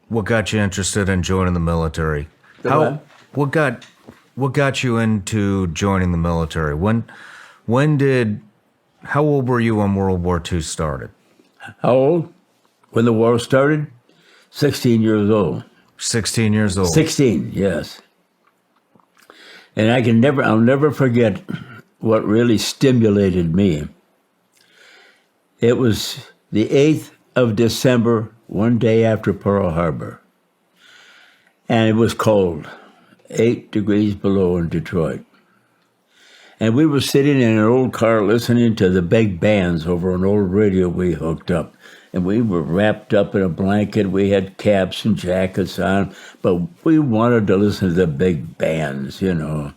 what got you interested in joining the military? The How what got you into joining the military? How old were you when World War II started? How old? When the war started? 16 years old. 16 years old. 16, yes. And I'll never forget what really stimulated me. It was the 8th of December, one day after Pearl Harbor. And it was cold, 8 degrees below in Detroit. And we were sitting in an old car listening to the big bands over an old radio we hooked up. And we were wrapped up in a blanket. We had caps and jackets on, but we wanted to listen to the big bands, you know.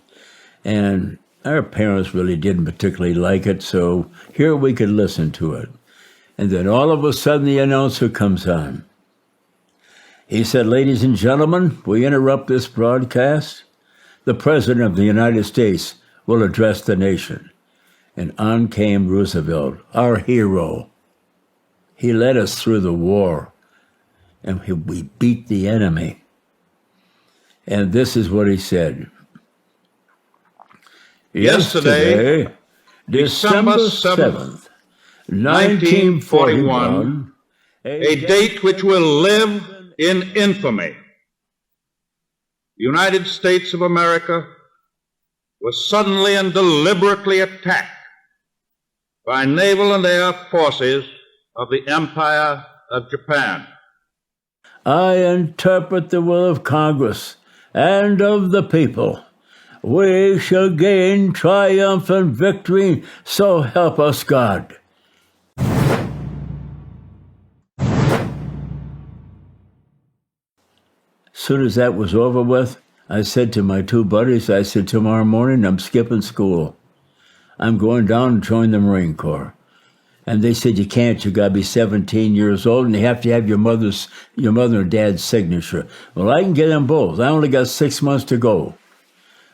And our parents really didn't particularly like it, so here we could listen to it. And then all of a sudden the announcer comes on. He said, "Ladies and gentlemen, we interrupt this broadcast. The President of the United States will address the nation." And on came Roosevelt, our hero. He led us through the war, and we beat the enemy. And this is what he said. Yesterday, December 7th, 1941, a date which will live in infamy. The United States of America was suddenly and deliberately attacked by naval and air forces of the Empire of Japan. I interpret the will of Congress and of the people. We shall gain triumphant victory, so help us God. Soon as that was over with, I said to my two buddies, I said, tomorrow morning I'm skipping school. I'm going down and join the Marine Corps. And they said, you can't, you gotta be 17 years old and you have to have your mother and dad's signature. Well, I can get them both. I only got 6 months to go.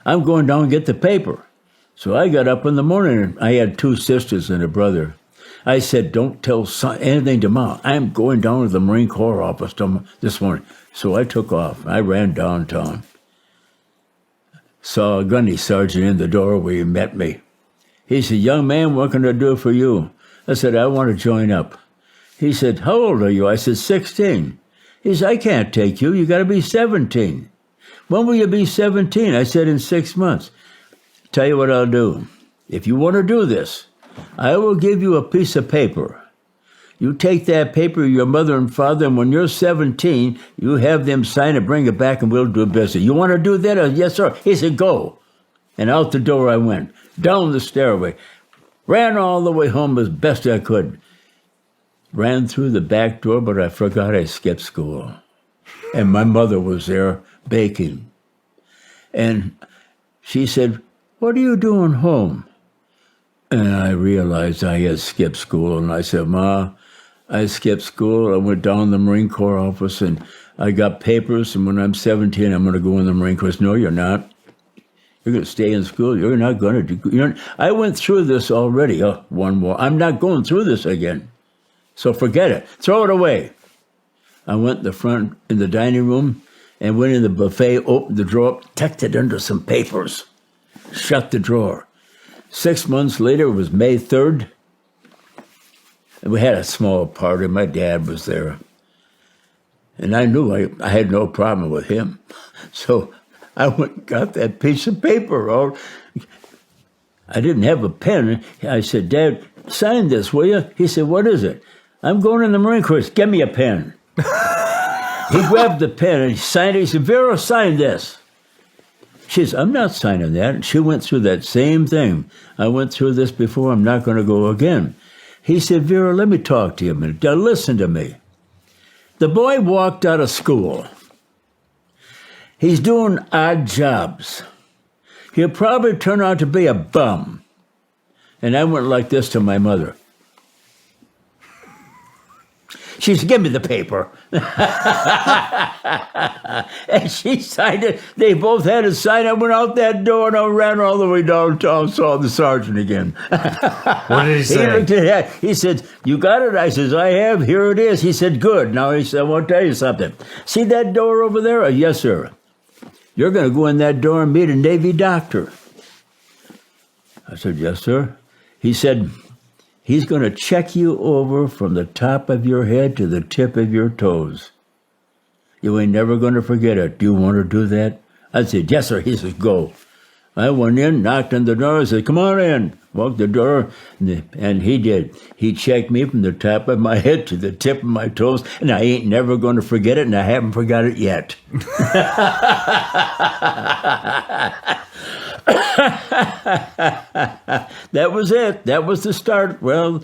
I'm going down and get the paper. So I got up in the morning, and I had 2 sisters and a brother. I said, don't tell anything to Mom. I'm going down to the Marine Corps office this morning. So I took off. I ran downtown. Saw a gunny sergeant in the doorway. He met me. He said, young man, what can I do for you? I said, I want to join up. He said, how old are you? I said, 16. He said, I can't take you. You got to be 17. When will you be 17? I said, in 6 months. Tell you what I'll do. If you want to do this, I will give you a piece of paper. You take that paper to your mother and father, and when you're 17, you have them sign it, bring it back, and we'll do business. You want to do that? Yes, sir. He said, go. And out the door I went, down the stairway, ran all the way home as best I could. Ran through the back door, but I forgot I skipped school. And my mother was there baking. And she said, what are you doing home? And I realized I had skipped school. And I said, Ma, I skipped school. I went down to the Marine Corps office and I got papers. And when I'm 17, I'm going to go in the Marine Corps. No, you're not. You're going to stay in school. You're not going to. I went through this already. One more. I'm not going through this again. So forget it. Throw it away. I went in the front, in the dining room, and went in the buffet, opened the drawer, tucked it under some papers, shut the drawer. 6 months later, it was May 3rd, and we had a small party. My dad was there. And I knew I had no problem with him. So I went and got that piece of paper out. I didn't have a pen. I said, Dad, sign this, will you? He said, what is it? I'm going in the Marine Corps. Give me a pen. He grabbed the pen and he signed it. He said, Vera, sign this. She said, I'm not signing that. And she went through that same thing. I went through this before. I'm not going to go again. He said, Vera, let me talk to you a minute. Now, listen to me. The boy walked out of school. He's doing odd jobs. He'll probably turn out to be a bum. And I went like this to my mother. She said, give me the paper. And she signed it. They both had to sign. I went out that door and I ran all the way downtown, saw the sergeant again. What did he He say? looked at that. He said, you got it? I says, I have. Here it is. He said, good. Now he said, I want to tell you something. See that door over there? Yes, sir. You're going to go in that door and meet a Navy doctor. I said, yes, sir. He said, he's going to check you over from the top of your head to the tip of your toes. You ain't never going to forget it. Do you want to do that? I said, yes, sir. He says, go. I went in, knocked on the door, said, come on in. Walked the door, and he did. He checked me from the top of my head to the tip of my toes, and I ain't never going to forget it, and I haven't forgot it yet. That was it. That was the start. Well,